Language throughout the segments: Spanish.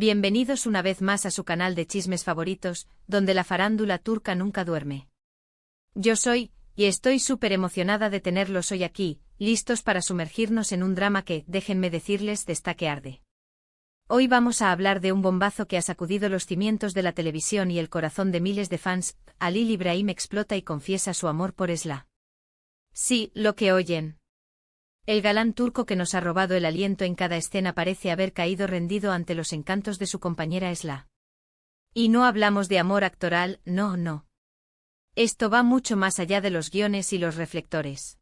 Bienvenidos una vez más a su canal de chismes favoritos, donde la farándula turca nunca duerme. Yo soy, y estoy súper emocionada de tenerlos hoy aquí, listos para sumergirnos en un drama que, déjenme decirles, está que arde. Hoy vamos a hablar de un bombazo que ha sacudido los cimientos de la televisión y el corazón de miles de fans. Halil İbrahim explota y confiesa su amor por Esla. Sí, lo que oyen. El galán turco que nos ha robado el aliento en cada escena parece haber caído rendido ante los encantos de su compañera Esla. Y no hablamos de amor actoral, no. Esto va mucho más allá de los guiones y los reflectores.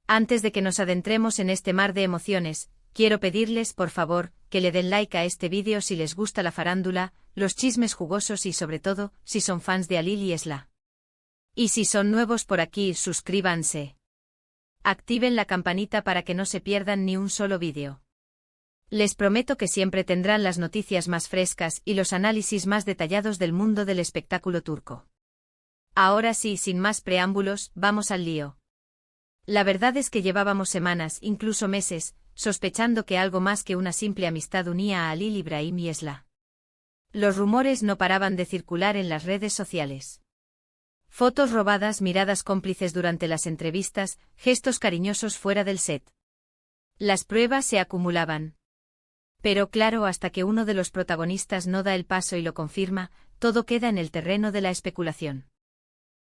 Antes de que nos adentremos en este mar de emociones, quiero pedirles, por favor, que le den like a este vídeo si les gusta la farándula, los chismes jugosos y sobre todo, si son fans de Halil y Esla. Y si son nuevos por aquí, suscríbanse. Activen la campanita para que no se pierdan ni un solo vídeo. Les prometo que siempre tendrán las noticias más frescas y los análisis más detallados del mundo del espectáculo turco. Ahora sí, sin más preámbulos, vamos al lío. La verdad es que llevábamos semanas, incluso meses, sospechando que algo más que una simple amistad unía a Halil İbrahim y Esla. Los rumores no paraban de circular en las redes sociales. Fotos robadas, miradas cómplices durante las entrevistas, gestos cariñosos fuera del set. Las pruebas se acumulaban. Pero claro, hasta que uno de los protagonistas no da el paso y lo confirma, todo queda en el terreno de la especulación.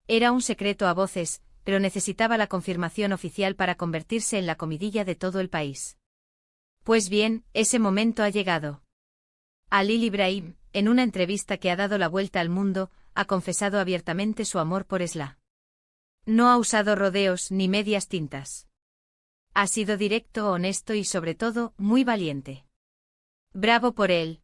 Era un secreto a voces, pero necesitaba la confirmación oficial para convertirse en la comidilla de todo el país. Pues bien, ese momento ha llegado. Halil İbrahim, en una entrevista que ha dado la vuelta al mundo, ha confesado abiertamente su amor por Esla. No ha usado rodeos ni medias tintas. Ha sido directo, honesto y sobre todo, muy valiente. Bravo por él.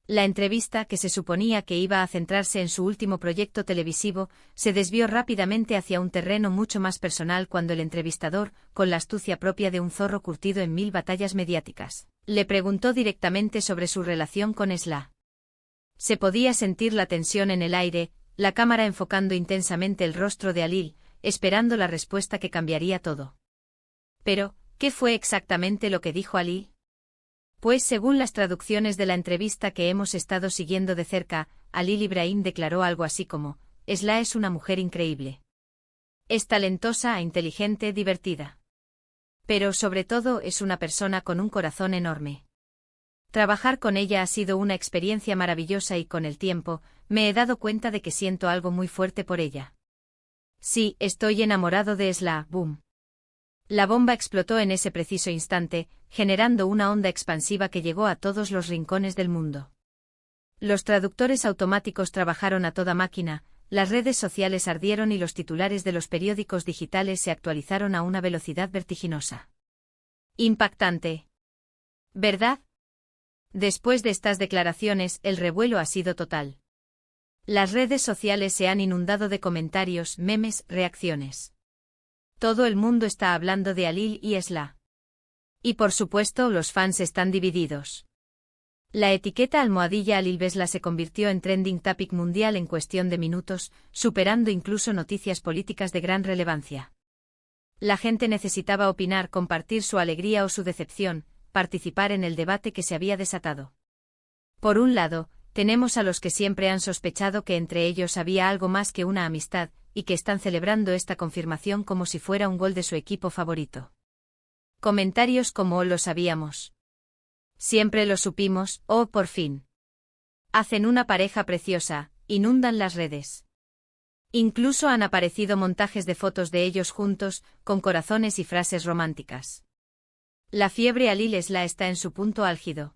La entrevista, que se suponía que iba a centrarse en su último proyecto televisivo, se desvió rápidamente hacia un terreno mucho más personal cuando el entrevistador, con la astucia propia de un zorro curtido en 1000 batallas mediáticas, le preguntó directamente sobre su relación con Esla. Se podía sentir la tensión en el aire, la cámara enfocando intensamente el rostro de Halil, esperando la respuesta que cambiaría todo. Pero, ¿qué fue exactamente lo que dijo Halil? Pues según las traducciones de la entrevista que hemos estado siguiendo de cerca, Halil İbrahim declaró algo así como: Esla es una mujer increíble. Es talentosa, inteligente, divertida. Pero sobre todo es una persona con un corazón enorme. Trabajar con ella ha sido una experiencia maravillosa y con el tiempo, me he dado cuenta de que siento algo muy fuerte por ella. Sí, estoy enamorado de Esla, boom. La bomba explotó en ese preciso instante, generando una onda expansiva que llegó a todos los rincones del mundo. Los traductores automáticos trabajaron a toda máquina, las redes sociales ardieron y los titulares de los periódicos digitales se actualizaron a una velocidad vertiginosa. Impactante. ¿Verdad? Después de estas declaraciones, el revuelo ha sido total. Las redes sociales se han inundado de comentarios, memes, reacciones. Todo el mundo está hablando de Halil y Esla. Y por supuesto, los fans están divididos. La etiqueta almohadilla Halil-Esla se convirtió en trending topic mundial en cuestión de minutos, superando incluso noticias políticas de gran relevancia. La gente necesitaba opinar, compartir su alegría o su decepción, participar en el debate que se había desatado. Por un lado, tenemos a los que siempre han sospechado que entre ellos había algo más que una amistad, y que están celebrando esta confirmación como si fuera un gol de su equipo favorito. Comentarios como: lo sabíamos. Siempre lo supimos, o por fin. Hacen una pareja preciosa, inundan las redes. Incluso han aparecido montajes de fotos de ellos juntos, con corazones y frases románticas. La fiebre Halil-Esla está en su punto álgido.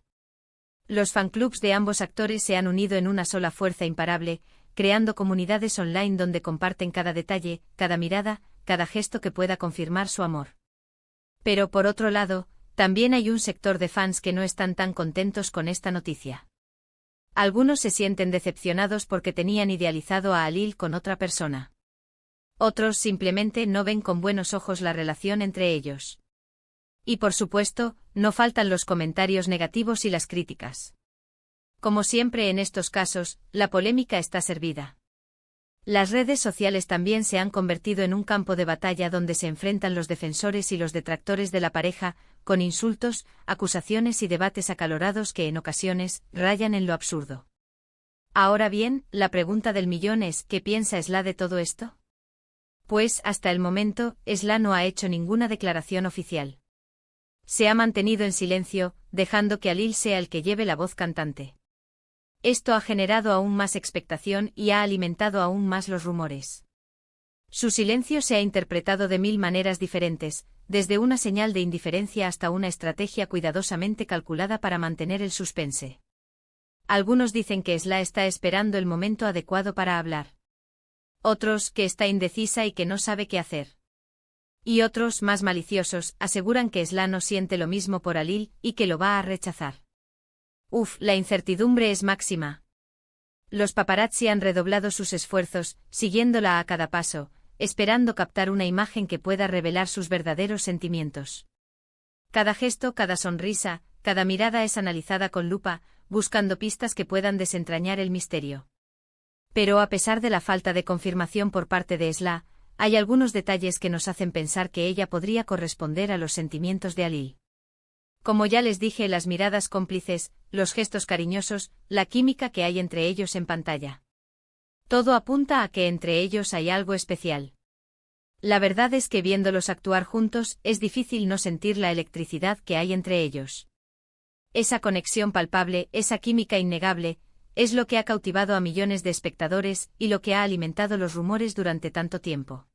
Los fanclubs de ambos actores se han unido en una sola fuerza imparable, creando comunidades online donde comparten cada detalle, cada mirada, cada gesto que pueda confirmar su amor. Pero por otro lado, también hay un sector de fans que no están tan contentos con esta noticia. Algunos se sienten decepcionados porque tenían idealizado a Halil con otra persona. Otros simplemente no ven con buenos ojos la relación entre ellos. Y por supuesto, no faltan los comentarios negativos y las críticas. Como siempre en estos casos, la polémica está servida. Las redes sociales también se han convertido en un campo de batalla donde se enfrentan los defensores y los detractores de la pareja, con insultos, acusaciones y debates acalorados que en ocasiones rayan en lo absurdo. Ahora bien, la pregunta del millón es, ¿qué piensa Esla de todo esto? Pues, hasta el momento, Esla no ha hecho ninguna declaración oficial. Se ha mantenido en silencio, dejando que Alil sea el que lleve la voz cantante. Esto ha generado aún más expectación y ha alimentado aún más los rumores. Su silencio se ha interpretado de 1000 maneras diferentes, desde una señal de indiferencia hasta una estrategia cuidadosamente calculada para mantener el suspense. Algunos dicen que Esla está esperando el momento adecuado para hablar. Otros, que está indecisa y que no sabe qué hacer. Y otros, más maliciosos, aseguran que Esla no siente lo mismo por Alil y que lo va a rechazar. La incertidumbre es máxima. Los paparazzi han redoblado sus esfuerzos, siguiéndola a cada paso, esperando captar una imagen que pueda revelar sus verdaderos sentimientos. Cada gesto, cada sonrisa, cada mirada es analizada con lupa, buscando pistas que puedan desentrañar el misterio. Pero a pesar de la falta de confirmación por parte de Esla, hay algunos detalles que nos hacen pensar que ella podría corresponder a los sentimientos de Alil. Como ya les dije, las miradas cómplices, los gestos cariñosos, la química que hay entre ellos en pantalla. Todo apunta a que entre ellos hay algo especial. La verdad es que viéndolos actuar juntos, es difícil no sentir la electricidad que hay entre ellos. Esa conexión palpable, esa química innegable, es lo que ha cautivado a millones de espectadores y lo que ha alimentado los rumores durante tanto tiempo.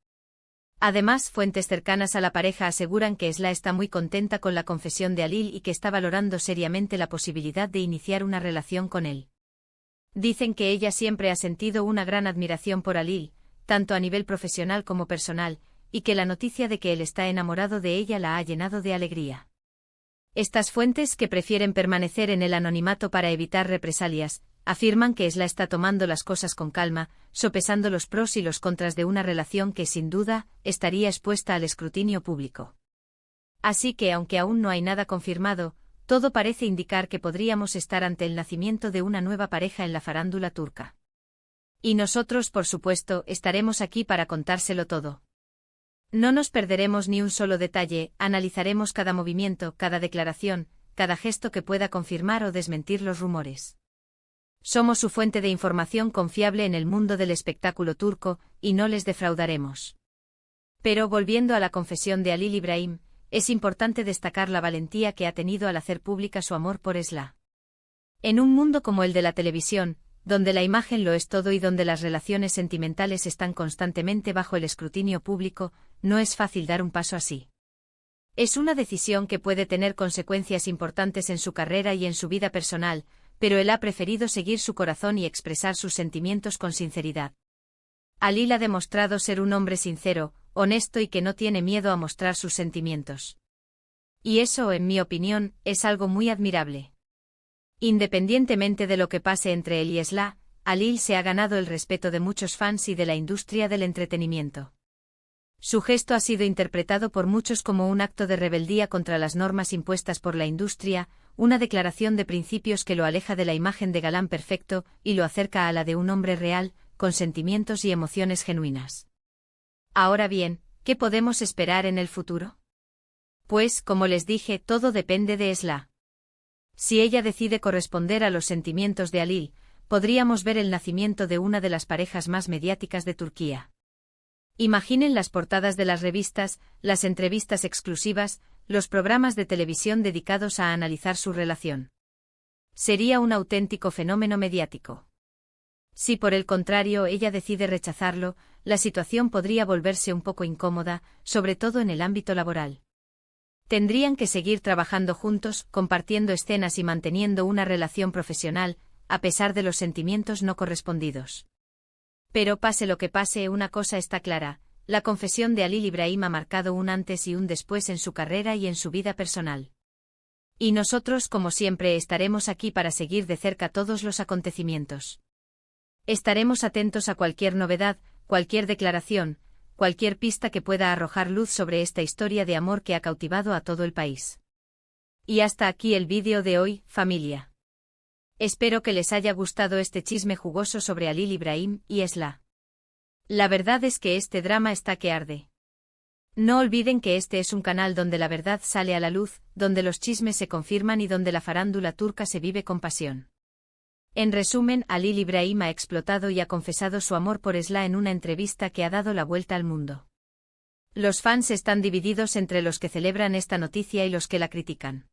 Además, fuentes cercanas a la pareja aseguran que Esla está muy contenta con la confesión de Alil y que está valorando seriamente la posibilidad de iniciar una relación con él. Dicen que ella siempre ha sentido una gran admiración por Alil, tanto a nivel profesional como personal, y que la noticia de que él está enamorado de ella la ha llenado de alegría. Estas fuentes, que prefieren permanecer en el anonimato para evitar represalias, afirman que Esla está tomando las cosas con calma, sopesando los pros y los contras de una relación que sin duda estaría expuesta al escrutinio público. Así que, aunque aún no hay nada confirmado, todo parece indicar que podríamos estar ante el nacimiento de una nueva pareja en la farándula turca. Y nosotros, por supuesto, estaremos aquí para contárselo todo. No nos perderemos ni un solo detalle, analizaremos cada movimiento, cada declaración, cada gesto que pueda confirmar o desmentir los rumores. Somos su fuente de información confiable en el mundo del espectáculo turco, y no les defraudaremos. Pero volviendo a la confesión de Alil Ibrahim, es importante destacar la valentía que ha tenido al hacer pública su amor por Esla. En un mundo como el de la televisión, donde la imagen lo es todo y donde las relaciones sentimentales están constantemente bajo el escrutinio público, no es fácil dar un paso así. Es una decisión que puede tener consecuencias importantes en su carrera y en su vida personal, pero él ha preferido seguir su corazón y expresar sus sentimientos con sinceridad. Alil ha demostrado ser un hombre sincero, honesto y que no tiene miedo a mostrar sus sentimientos. Y eso, en mi opinión, es algo muy admirable. Independientemente de lo que pase entre él y Esla, Alil se ha ganado el respeto de muchos fans y de la industria del entretenimiento. Su gesto ha sido interpretado por muchos como un acto de rebeldía contra las normas impuestas por la industria, una declaración de principios que lo aleja de la imagen de galán perfecto y lo acerca a la de un hombre real, con sentimientos y emociones genuinas. Ahora bien, ¿qué podemos esperar en el futuro? Pues, como les dije, todo depende de Esla. Si ella decide corresponder a los sentimientos de Alil, podríamos ver el nacimiento de una de las parejas más mediáticas de Turquía. Imaginen las portadas de las revistas, las entrevistas exclusivas, los programas de televisión dedicados a analizar su relación. Sería un auténtico fenómeno mediático. Si por el contrario ella decide rechazarlo, la situación podría volverse un poco incómoda, sobre todo en el ámbito laboral. Tendrían que seguir trabajando juntos, compartiendo escenas y manteniendo una relación profesional, a pesar de los sentimientos no correspondidos. Pero pase lo que pase, una cosa está clara: la confesión de Alil Ibrahim ha marcado un antes y un después en su carrera y en su vida personal. Y nosotros, como siempre, estaremos aquí para seguir de cerca todos los acontecimientos. Estaremos atentos a cualquier novedad, cualquier declaración, cualquier pista que pueda arrojar luz sobre esta historia de amor que ha cautivado a todo el país. Y hasta aquí el vídeo de hoy, familia. Espero que les haya gustado este chisme jugoso sobre Alil Ibrahim y Esla. La verdad es que este drama está que arde. No olviden que este es un canal donde la verdad sale a la luz, donde los chismes se confirman y donde la farándula turca se vive con pasión. En resumen, Halil İbrahim ha explotado y ha confesado su amor por Esla en una entrevista que ha dado la vuelta al mundo. Los fans están divididos entre los que celebran esta noticia y los que la critican.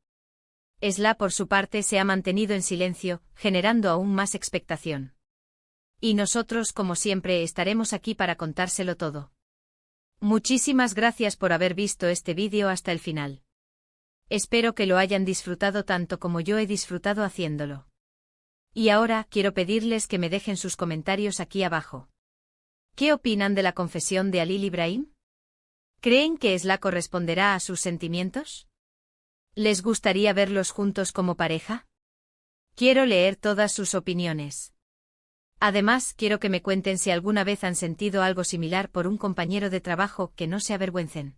Esla, por su parte, se ha mantenido en silencio, generando aún más expectación. Y nosotros, como siempre, estaremos aquí para contárselo todo. Muchísimas gracias por haber visto este vídeo hasta el final. Espero que lo hayan disfrutado tanto como yo he disfrutado haciéndolo. Y ahora quiero pedirles que me dejen sus comentarios aquí abajo. ¿Qué opinan de la confesión de Halil İbrahim? ¿Creen que Esla corresponderá a sus sentimientos? ¿Les gustaría verlos juntos como pareja? Quiero leer todas sus opiniones. Además, quiero que me cuenten si alguna vez han sentido algo similar por un compañero de trabajo, que no se avergüencen.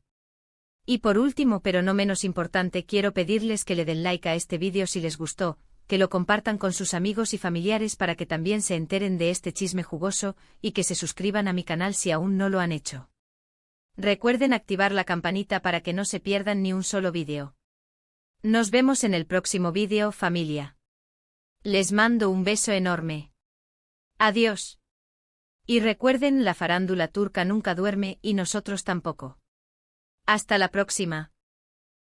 Y por último, pero no menos importante, quiero pedirles que le den like a este vídeo si les gustó, que lo compartan con sus amigos y familiares para que también se enteren de este chisme jugoso, y que se suscriban a mi canal si aún no lo han hecho. Recuerden activar la campanita para que no se pierdan ni un solo vídeo. Nos vemos en el próximo vídeo, familia. Les mando un beso enorme. Adiós. Y recuerden, la farándula turca nunca duerme y nosotros tampoco. Hasta la próxima.